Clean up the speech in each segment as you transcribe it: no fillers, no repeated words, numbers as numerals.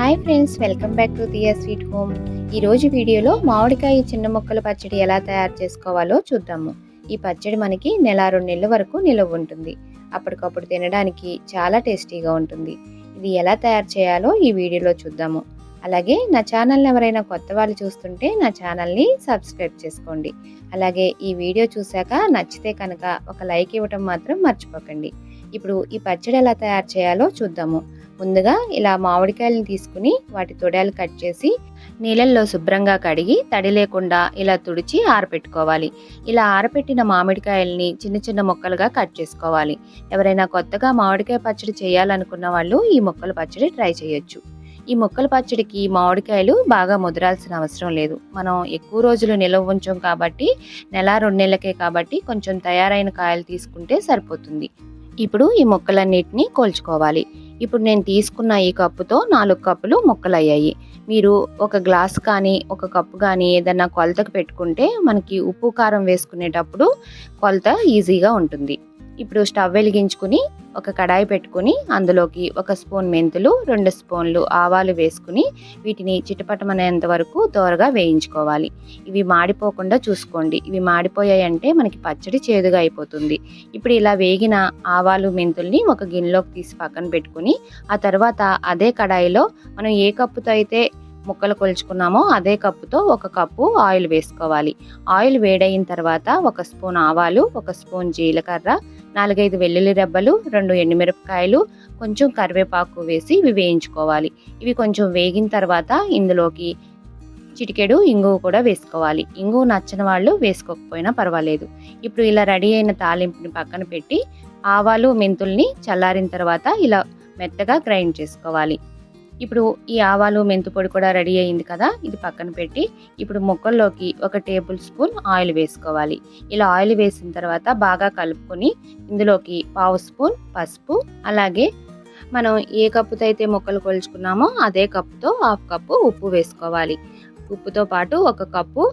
Hi friends, welcome back to Diya sweet home. ఈరోజు వీడియోలో మామిడికాయ చిన్న ముక్కల పచ్చడి ఎలా తయారు చేసుకోవాలో చూద్దాము. ఈ పచ్చడి మనకి నెల 2 నెలల వరకు నిలవ ఉంటుంది. అప్పటికప్పుడు తినడానికి చాలా టేస్టీగా ఉంటుంది. ఇది ఎలా తయారు చేయాలో ఈ వీడియోలో చూద్దాము. అలాగే నా ఛానల్ని ఎవరైనా కొత్త వాళ్ళు చూస్తుంటే నా ఛానల్ని సబ్స్క్రైబ్ చేసుకోండి. అలాగే ఈ వీడియో చూశాక నచ్చితే కనుక ఒక లైక్ ఇవ్వటం మాత్రం మర్చిపోకండి. ఇప్పుడు ఈ పచ్చడి ఎలా తయారు చేయాలో చూద్దాము. ముందుగా ఇలా మామిడికాయలను తీసుకుని వాటి తొడాలు కట్ చేసి నీళ్ళల్లో శుభ్రంగా కడిగి తడి లేకుండా ఇలా తుడిచి ఆరపెట్టుకోవాలి. ఇలా ఆరపెట్టిన మామిడికాయల్ని చిన్న చిన్న ముక్కలుగా కట్ చేసుకోవాలి. ఎవరైనా కొత్తగా మామిడికాయ పచ్చడి చేయాలనుకున్న వాళ్ళు ఈ ముక్కల పచ్చడి ట్రై చేయొచ్చు. ఈ ముక్కల పచ్చడికి మామిడికాయలు బాగా ముదరాల్సిన అవసరం లేదు. మనం ఎక్కువ రోజులు నిల్వ ఉంచాం కాబట్టి నెల 2 నెలలకే కాబట్టి కొంచెం తయారైన కాయలు తీసుకుంటే సరిపోతుంది. ఇప్పుడు ఈ ముక్కలన్నిటిని కోల్చుకోవాలి. ఇప్పుడు నేను తీసుకున్న ఈ కప్పుతో 4 కప్పులు ముక్కలయ్యాయి. మీరు ఒక గ్లాస్ కానీ ఒక కప్పు కానీ ఏదన్నా కొలతకు పెట్టుకుంటే మనకి ఉప్పు కారం వేసుకునేటప్పుడు కొలత ఈజీగా ఉంటుంది. ఇప్పుడు స్టవ్ వెలిగించుకుని ఒక కడాయి పెట్టుకుని అందులోకి 1 స్పూన్ మెంతులు, 2 స్పూన్లు ఆవాలు వేసుకుని వీటిని చిటపటమనేంత వరకు దోరగా వేయించుకోవాలి. ఇవి మాడిపోకుండా చూసుకోండి. ఇవి మాడిపోయాయంటే మనకి పచ్చడి చేదుగా అయిపోతుంది. ఇప్పుడు ఇలా వేగిన ఆవాలు మెంతుల్ని ఒక గిన్నెలోకి తీసి పక్కన పెట్టుకుని ఆ తర్వాత అదే కడాయిలో మనం ఏ కప్పుతో అయితే ముక్కలు కొలుచుకున్నామో అదే కప్పుతో 1 కప్పు ఆయిల్ వేసుకోవాలి. ఆయిల్ వేడైన తర్వాత 1 స్పూన్ ఆవాలు, 1 స్పూన్ జీలకర్ర, 4-5 వెల్లుల్లి రెబ్బలు, 2 ఎండుమిరపకాయలు, కొంచెం కరివేపాకు వేసి ఇవి వేయించుకోవాలి. ఇవి కొంచెం వేగిన తర్వాత ఇందులోకి చిటికెడు ఇంగువ కూడా వేసుకోవాలి. ఇంగువ నచ్చని వాళ్ళు వేసుకోకపోయినా పర్వాలేదు. ఇప్పుడు ఇలా రెడీ అయిన తాలింపుని పక్కన పెట్టి ఆవాలు మెంతుల్ని చల్లారిన తర్వాత ఇలా మెత్తగా గ్రైండ్ చేసుకోవాలి. ఇప్పుడు ఈ ఆవాలు మెంతు పొడి కూడా రెడీ అయింది కదా, ఇది పక్కన పెట్టి ఇప్పుడు ముక్కల్లోకి 1 టేబుల్ స్పూన్ ఆయిల్ వేసుకోవాలి. ఇలా ఆయిల్ వేసిన తర్వాత బాగా కలుపుకొని ఇందులోకి 1/2 స్పూన్ పసుపు, అలాగే మనం ఏ కప్పుతో అయితే ముక్కలు కొలుచుకున్నామో అదే కప్పుతో 1/2 కప్పు ఉప్పు వేసుకోవాలి. ఉప్పుతో పాటు 1 కప్పు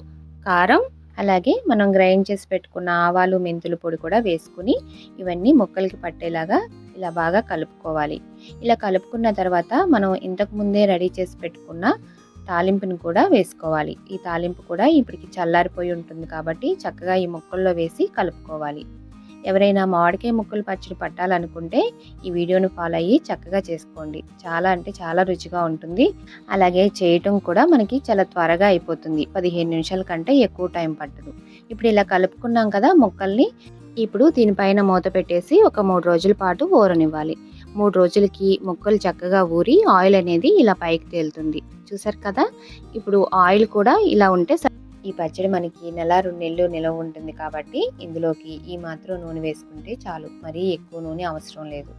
కారం, అలాగే మనం గ్రైండ్ చేసి పెట్టుకున్న ఆవాలు మెంతుల పొడి కూడా వేసుకుని ఇవన్నీ ముక్కలకి పట్టేలాగా ఇలా బాగా కలుపుకోవాలి. ఇలా కలుపుకున్న తర్వాత మనం ఇంతకు ముందే రెడీ చేసి పెట్టుకున్న తాలింపుని కూడా వేసుకోవాలి. ఈ తాలింపు కూడా ఇప్పటికి చల్లారిపోయి ఉంటుంది కాబట్టి చక్కగా ఈ ముక్కల్లో వేసి కలుపుకోవాలి. ఎవరైనా మామిడికాయ ముక్కలు పచ్చడి పట్టాలనుకుంటే ఈ వీడియోను ఫాలో అయ్యి చక్కగా చేసుకోండి. చాలా అంటే చాలా రుచిగా ఉంటుంది. అలాగే చేయటం కూడా మనకి చాలా త్వరగా అయిపోతుంది. 15 నిమిషాల కంటే ఎక్కువ టైం పట్టదు. ఇప్పుడు ఇలా కలుపుకున్నాం కదా ముక్కల్ని, ఇప్పుడు దీనిపైన మూత పెట్టేసి ఒక 3 రోజుల పాటు ఊరనివ్వాలి. 3 రోజులకి ముక్కలు చక్కగా ఊరి ఆయిల్ అనేది ఇలా పైకి తేలుతుంది. చూసారు కదా, ఇప్పుడు ఆయిల్ కూడా ఇలా ఉంటే ఈ పచ్చడి మనకి నెల 2 నెలలు నిలవ ఉంటుంది కాబట్టి ఇందులోకి ఈ మాత్రం నూనె వేసుకుంటే చాలు. మరీ ఎక్కువ నూనె అవసరం లేదు.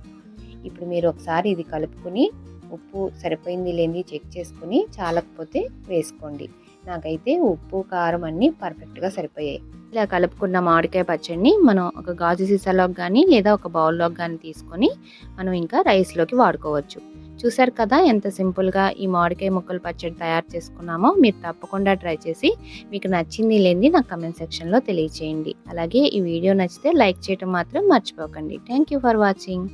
ఇప్పుడు మీరు ఒకసారి ఇది కలుపుకుని ఉప్పు సరిపోయింది లేని చెక్ చేసుకుని చాలకపోతే వేసుకోండి. నాకైతే ఉప్పు కారం అన్నీ పర్ఫెక్ట్గా సరిపోయాయి. ఇలా కలుపుకున్న మామిడికాయ పచ్చడిని మనం ఒక గాజు సీసాలోకి కానీ లేదా ఒక బౌల్లోకి కానీ తీసుకొని మనం ఇంకా రైస్లోకి వాడుకోవచ్చు. చూసారు కదా ఎంత సింపుల్గా ఈ మామిడికాయ ముక్కలు పచ్చడి తయారు చేసుకున్నామో. మీరు తప్పకుండా ట్రై చేసి మీకు నచ్చింది లేనిది నాకు కమెంట్ సెక్షన్లో తెలియచేయండి. అలాగే ఈ వీడియో నచ్చితే లైక్ చేయడం మాత్రం మర్చిపోకండి. Thank you for watching.